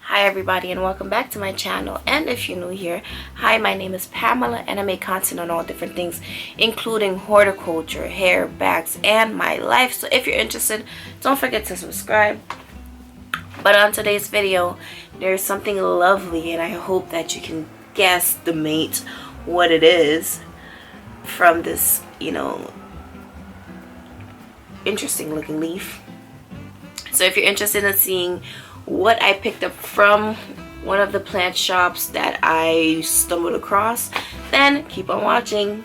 Hi everybody and welcome back to my channel, and if you're new here, hi, my name is Pamela and I make content on all different things including horticulture, hair, bags, and my life. So if you're interested, don't forget to subscribe. But on today's video, there's something lovely and I hope that you can guesstimate what it is from this, interesting looking leaf. So if you're interested in seeing what I picked up from one of the plant shops that I stumbled across, then keep on watching.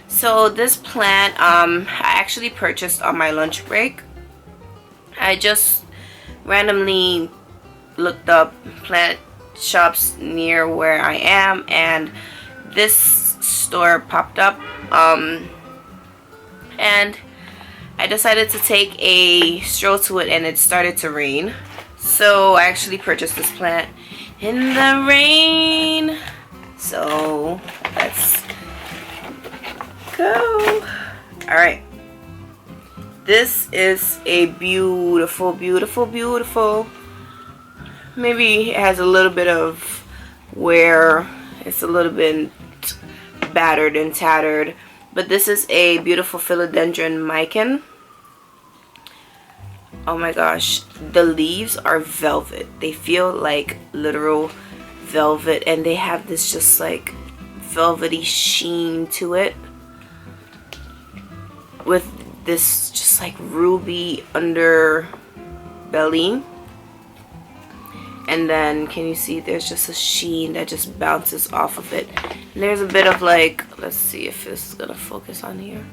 So this plant I actually purchased on my lunch break. I just randomly looked up plant shops near where I am, and this store popped up, and I decided to take a stroll to it, and it started to rain. So I actually purchased this plant in the rain. So let's go. Alright. This is a beautiful, beautiful, beautiful. Maybe it has a little bit of where it's a little bit battered and tattered, but this is a beautiful Philodendron Mican. Oh my gosh, the leaves are velvet. They feel like literal velvet, and they have this just like velvety sheen to it with this just like ruby underbelly. And then, can you see there's just a sheen that just bounces off of it. And there's a bit of like, let's see if this is gonna focus on here.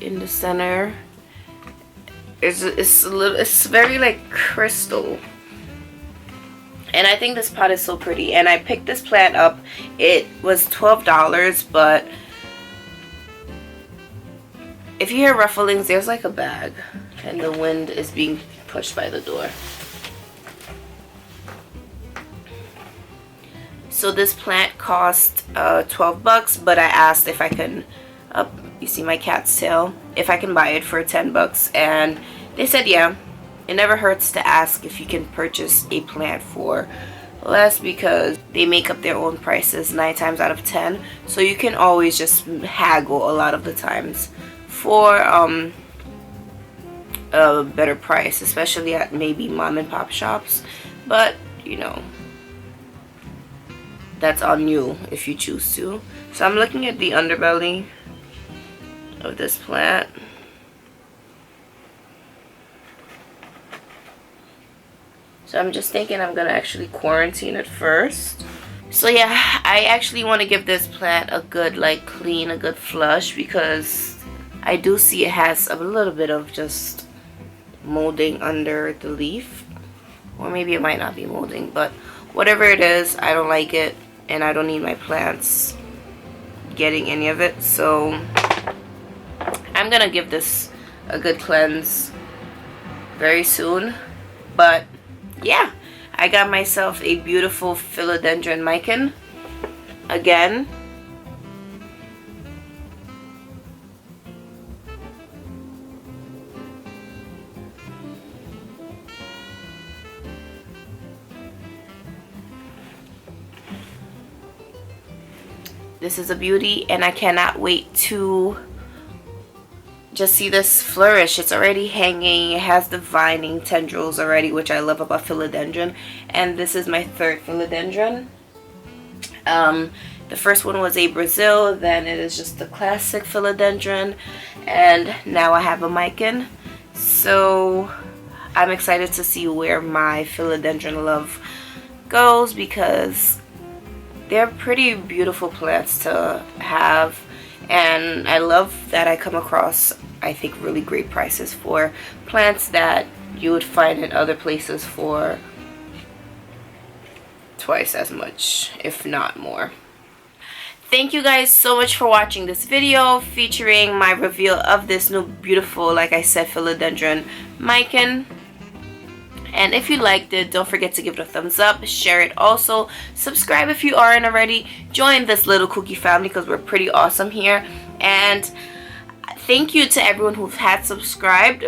In the center, it's very like crystal. And I think this pot is so pretty. And I picked this plant up. It was $12, but if you hear rufflings, there's like a bag, and the wind is being pushed by the door. So this plant cost $12, but I asked if I can, you see my cat's tail, if I can buy it for $10, and they said yeah. It never hurts to ask if you can purchase a plant for less, because they make up their own prices 9 times out of 10. So you can always just haggle a lot of the times for a better price, especially at maybe mom and pop shops. But that's on you if you choose to. So I'm looking at the underbelly of this plant. So I'm just thinking I'm gonna actually quarantine it first. So yeah, I actually want to give this plant a good clean, a good flush, because I do see it has a little bit of just molding under the leaf, or maybe it might not be molding, but whatever it is, I don't like it, and I don't need my plants getting any of it. So I'm gonna give this a good cleanse very soon. But yeah, I got myself a beautiful Philodendron Mican again. This is a beauty, and I cannot wait to just see this flourish. It's already hanging. It has the vining tendrils already, which I love about philodendron. And this is my third philodendron. The first one was a Brazil, then it is just the classic philodendron, and now I have a Mican. So I'm excited to see where my philodendron love goes, because they're pretty beautiful plants to have, and I love that I come across, I think, really great prices for plants that you would find in other places for twice as much, if not more. Thank you guys so much for watching this video featuring my reveal of this new beautiful, like I said, Philodendron Mican. And if you liked it, don't forget to give it a thumbs up, share it also, subscribe if you aren't already, join this little cookie family because we're pretty awesome here. And thank you to everyone who had subscribed.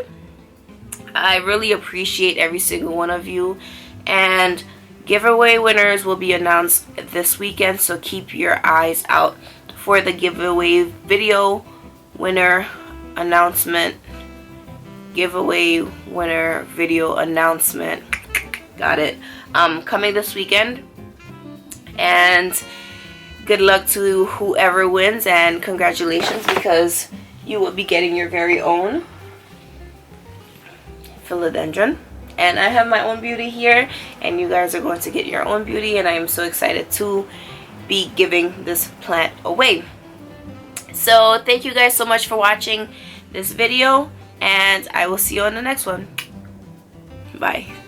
I really appreciate every single one of you. And giveaway winners will be announced this weekend, so keep your eyes out for the giveaway video winner announcement. Giveaway winner video announcement. Got it. Coming this weekend. And good luck to whoever wins, and congratulations, because you will be getting your very own philodendron. And I have my own beauty here, and you guys are going to get your own beauty, and I am so excited to be giving this plant away. So thank you guys so much for watching this video, and I will see you on the next one. Bye.